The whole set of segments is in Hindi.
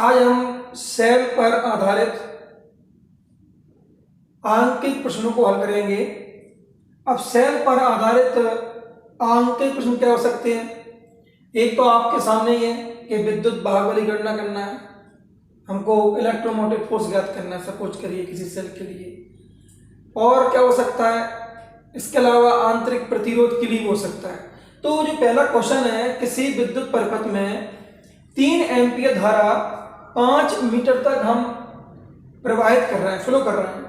आज हम सेल पर आधारित आंकिक प्रश्नों को हल करेंगे। अब सेल पर आधारित आंकिक प्रश्न क्या हो सकते हैं? एक तो आपके सामने ही है कि विद्युत बाहुबली गणना करना है, हमको इलेक्ट्रोमोटिव फोर्स ज्ञात करना है, सपोज करिए किसी सेल के लिए। और क्या हो सकता है? इसके अलावा आंतरिक प्रतिरोध के लिए हो सकता है। तो जो पहला क्वेश्चन है, किसी विद्युत परिपथ में 3 एम्पीयर धारा 5 मीटर तक हम प्रवाहित कर रहे हैं, फ्लो कर रहे हैं,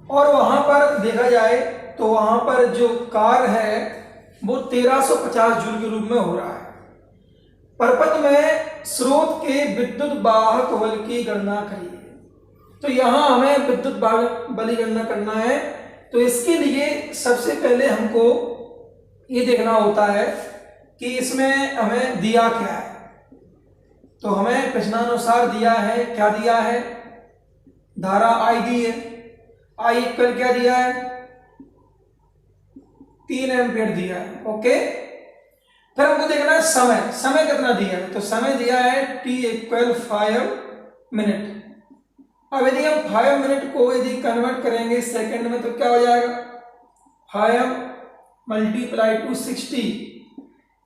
और वहां पर देखा जाए तो वहां पर जो कार्य है वो 1350 जूल के रूप में हो रहा है। परिपथ में स्रोत के विद्युत वाहक बल की गणना करिए। तो यहां हमें विद्युत बल की गणना करना है। तो इसके लिए सबसे पहले हमको ये देखना होता है कि इसमें हमें दिया क्या है। तो हमें प्रश्नानुसार दिया है, क्या दिया है? धारा आई दी है, आई इक्वल क्या दिया है? 3 एम्पीयर दिया है। ओके, फिर हमको देखना है समय, समय कितना दिया है? तो समय दिया है t इक्वल 5 मिनट। अब यदि हम 5 मिनट को यदि कन्वर्ट करेंगे सेकंड में तो क्या हो जाएगा? 5 मल्टीप्लाई टू 60,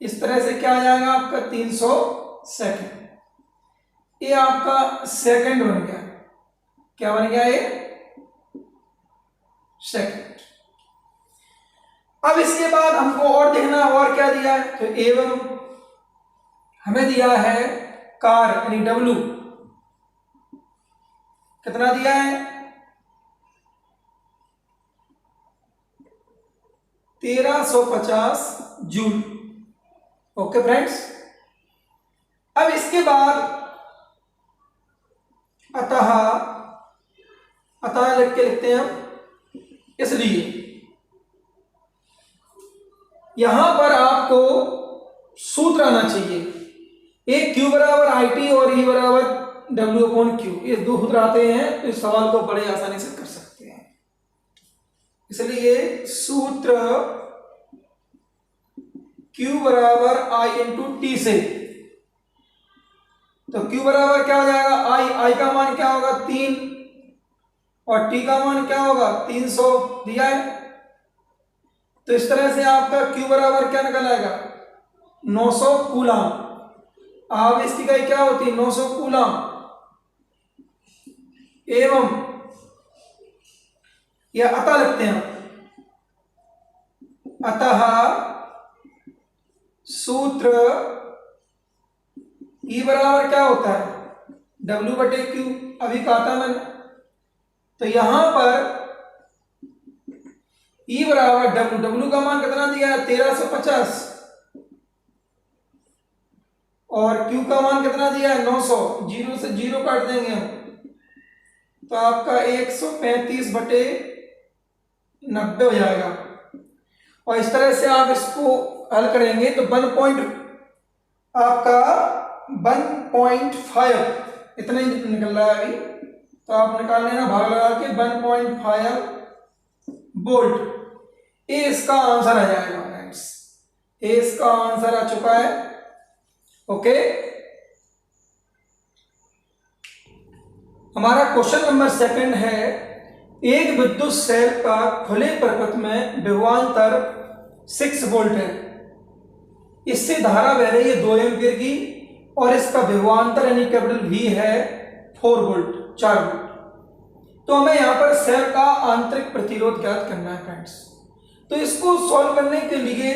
इस तरह से क्या आ जाएगा आपका? 300 सेकंड। ये आपका सेकंड बन गया। क्या बन गया? ये सेकंड। अब इसके बाद हमको और देखना, और क्या दिया है? तो एवं हमें दिया है कार यानी डब्लू, कितना दिया है? 1350 जूल। ओके फ्रेंड्स, अब इसके बाद अतः लिख के लिखते हैं हम। इसलिए यहां पर आपको सूत्र आना चाहिए, एक Q बराबर IT और E बराबर W अपॉन Q। ये दो सूत्र आते हैं तो इस सवाल को बड़े आसानी से कर सकते हैं। इसलिए सूत्र Q बराबर I इंटू T से, तो Q बराबर क्या हो जाएगा? I का मान क्या होगा? 3, और T का मान क्या होगा? 300 दिया है। तो इस तरह से आपका Q बराबर क्या निकल आएगा? 900 कूलम। अब इसकी इकाई क्या होती है? 900 कूलम। एवं या अतः लिखते हैं, अतः सूत्र E बराबर क्या होता है? W बटे Q। अभी कहा था मैंने। तो यहां पर E बराबर W का मान कितना दिया है? 1350, और Q का मान कितना दिया है? 900। जीरो से जीरो काट देंगे हम, तो आपका 135 बटे 90 हो जाएगा। और इस तरह से आप इसको हल करेंगे तो 1.5 इतना ही निकल रहा है अभी। तो आप निकाल लेना भाग लगा के 1.5 वोल्ट। ये इसका आंसर आ जाएगा फ्रेंड्स, ये इसका आंसर आ चुका है। ओके, हमारा क्वेश्चन नंबर 2 है, एक विद्युत सेल का खुले परिपथ में विभवांतर 6 वोल्ट है, इससे धारा बह रही है 2 एम्पीयर की, और इसका विभवांतर यानी कैपिटल V है 4 वोल्ट, 4 वोल्ट। तो हमें यहां पर सेल का आंतरिक प्रतिरोध ज्ञात करना है फ्रेंड्स। तो इसको सॉल्व करने के लिए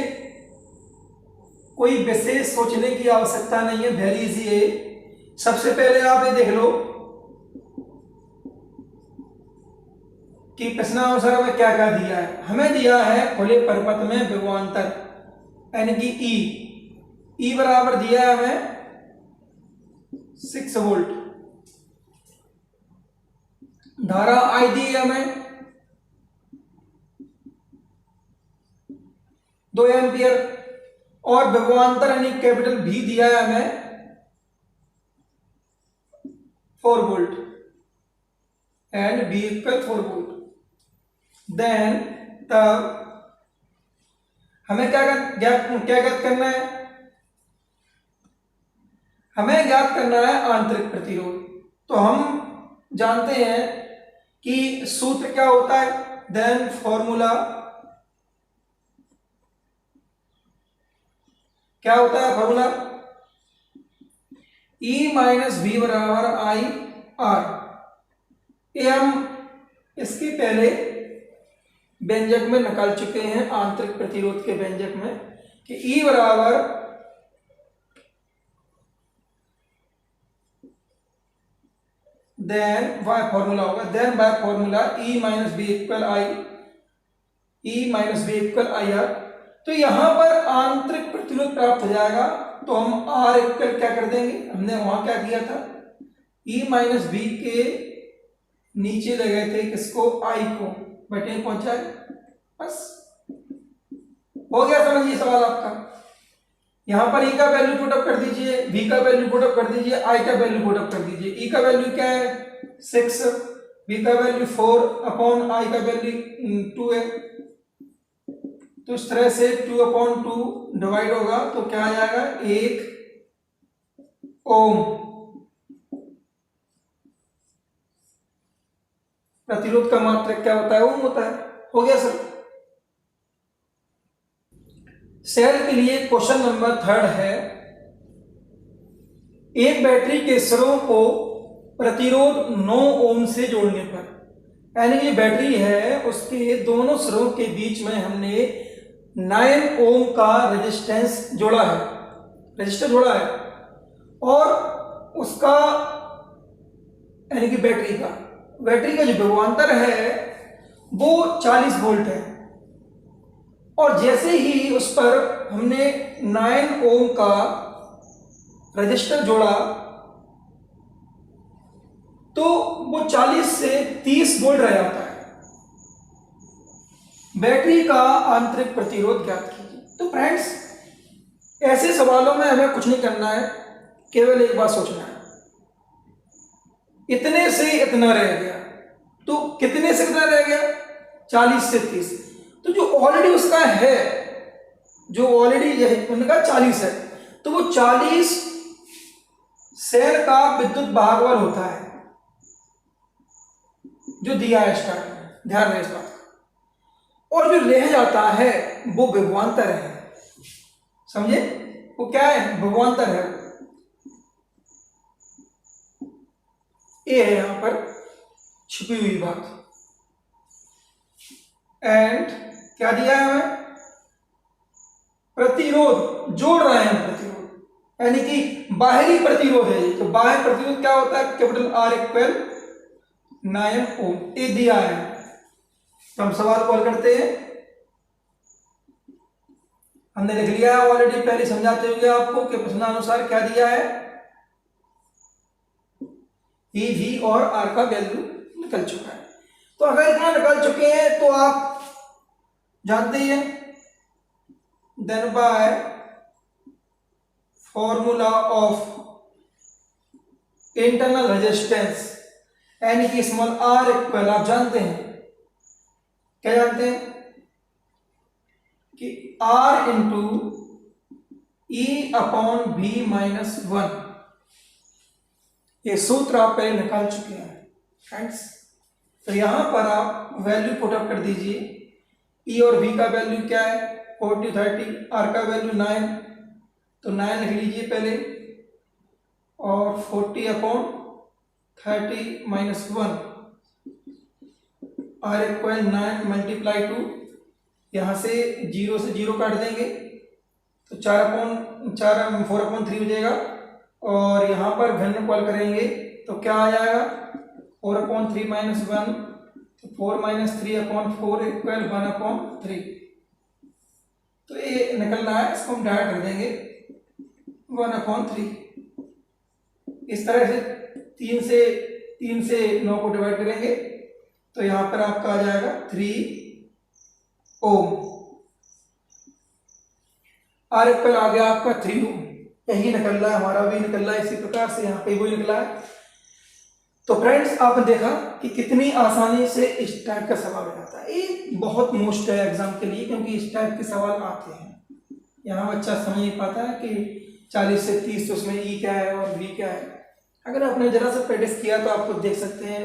कोई विशेष सोचने की आवश्यकता नहीं है, वेरी इजी है। सबसे पहले आप ये देख लो कि प्रश्नानुसार हमें क्या क्या दिया है। हमें दिया है खुले परिपथ में विभवांतर यानी कि E बराबर दिया है हमें 6 वोल्ट, धारा I दी है हमें 2 एम्पियर, और विभवांतर यानी कैपिटल V दिया है हमें 4 volt and V equal 4 volt. Then तब हमें क्या ज्ञात करना है? हमें ज्ञात करना है आंतरिक प्रतिरोध। तो हम जानते हैं कि सूत्र क्या होता है, देन फॉर्मूला क्या होता है, फॉर्मूला E माइनस V बराबर आई आर। ये हम इसके पहले व्यंजक में निकाल चुके हैं, आंतरिक प्रतिरोध के व्यंजक में, कि E बराबर देन बाय फॉर्मूला होगा, then by formula E minus V equal I, E minus V equal I R. तो यहां पर आंतरिक प्रतिरोध प्राप्त हो जाएगा। तो हम R इक्वल क्या कर देंगे, हमने वहां क्या किया था, E माइनस बी के नीचे ले गए थे किसको, I को, बटे पहुंचा, बस हो गया। समझिए सवाल आपका। यहां पर E का वैल्यू पुट अप कर दीजिए, V का वैल्यू पुट अप कर दीजिए, I का वैल्यू पुट अप कर दीजिए। E का वैल्यू क्या है 6, V का वैल्यू 4 अपॉन I का वैल्यू 2 है। तो इस तरह से 2 अपॉन 2 डिवाइड होगा तो क्या आ जाएगा 1 ओम। प्रतिरोध का मात्रक क्या होता है, ओम होता है। हो गया सर। सेल के लिए क्वेश्चन नंबर 3 है, एक बैटरी के सिरों को प्रतिरोध 9 ओम से जोड़ने पर, यानी कि बैटरी है उसके दोनों सिरों के बीच में हमने 9 ओम का रेजिस्टेंस जोड़ा है, रजिस्टर जोड़ा है, और उसका यानी कि बैटरी का जो विभवांतर है वो 40 वोल्ट है। और जैसे ही उस पर हमने 9 ओम का रजिस्टर जोड़ा तो वो 40 से 30 वोल्ट रह जाता है। बैटरी का आंतरिक प्रतिरोध ज्ञात कीजिए। तो फ्रेंड्स, ऐसे सवालों में हमें कुछ नहीं करना है, केवल एक बात सोचना है, इतने से इतना रह गया, तो कितने से कितना रह गया, 40 से 30। तो जो ऑलरेडी उसका है, जो ऑलरेडी उनका 40 है, तो वो 40 सेल का विद्युत भागफल होता है जो दिया है स्टार्ट में, ध्यान रहे इस बात का। और जो रह जाता है वो विभवांतर है, समझे, वो क्या है, विभवांतर है। ये है यहां पर छुपी हुई बात। एंड क्या दिया है हमें, प्रतिरोध जोड़ रहे हैं, प्रतिरोध यानी कि बाहरी प्रतिरोध है। तो बाहरी प्रतिरोध क्या होता है, कैपिटल R इक्वल 9 ओम, ये दिया है। तो हम सवाल कॉल करते हैं, हमने लिख लिया है ऑलरेडी, पहले समझाते हुए आपको कि प्रश्नानुसार क्या दिया है, E, V और R का वैल्यू निकल चुका है। तो अगर इतना निकल चुके हैं तो आप जानते ही हैं, then by formula of internal resistance यानी कि स्मॉल r इक्वल, आप जानते हैं, क्या जानते हैं कि R into E upon V minus 1। ये सूत्र आप पहले निकाल चुके हैं फ्रेंड्स। तो यहां पर आप वैल्यू पुट अप कर दीजिए। E और V का वैल्यू क्या है 40 30, R का वैल्यू 9, तो 9 लिख लीजिए पहले, और 40 upon 30 minus 1, R equal 9 multiply 2, यहाँ से 0 से 0 काट देंगे तो 4/4 4/4/3 हो जाएगा। और यहाँ पर घन कॉल करेंगे तो क्या आ जाएगा 4/3 माइनस 1, तो 4 माइनस 3/4 इक्वल 1/3। तो ये निकलना है, इसको हम डिवाइड कर देंगे 1/3। इस तरह से 3 से 9 को डिवाइड करेंगे तो यहाँ पर आपका आ जाएगा 3 ओम। R इक्वल आ गया आपका 3 ओम। यही निकल रहा है, हमारा भी निकल रहा है इसी प्रकार से, यहाँ पे वही निकला है। तो फ्रेंड्स, आपने देखा कि कितनी आसानी से इस टाइप का सवाल हो जाता है। ये बहुत मोस्ट है एग्जाम के लिए, क्योंकि इस टाइप के सवाल आते हैं। यहाँ बच्चा समझ नहीं पाता है कि 40 से 30 तो उसमें ई क्या है और वी क्या है। अगर आपने जरा सा प्रैक्टिस किया तो आपको देख सकते हैं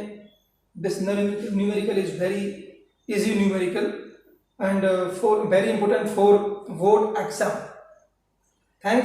this numerical is very easy numerical and for very important for board exam.